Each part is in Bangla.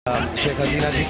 Sheikh Hasina ji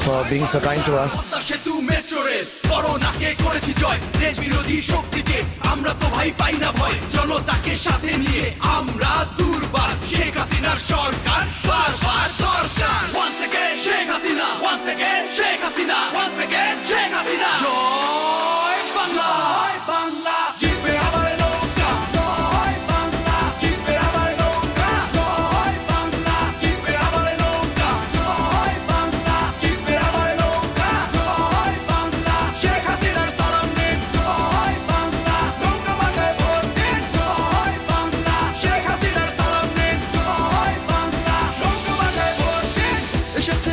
for being so kind to us. সেতু মেট্রো রেল করোনাকে করেছি জয়, দেশ বিরোধী শক্তিকে আমরা তো ভাই পাই না ভয়, জনতাকে সাথে নিয়ে আমরা দুর্বার, শেখ হাসিনার সরকার বারবার দরকার। Once again Sheikh Hasina, once again Sheikh Hasina, once again Sheikh Hasina. জয় বাংলা, জয় বাংলা, জিতবে আবার নৌকা। জয় বাংলা, জিতবে আবার নৌকা। জয় বাংলা, জিতবে আবার নৌকা। জয় বাংলা, জিতবে আবার নৌকা। জয় বাংলা, শেখ হাসিনার সালাম নিন। জয় বাংলা, নৌকা মাথায় ভোট দিন। জয় বাংলা, শেখ হাসিনার সালাম নিন। জয় বাংলা, নৌকা মাথায় ভোট দিন। এসেছে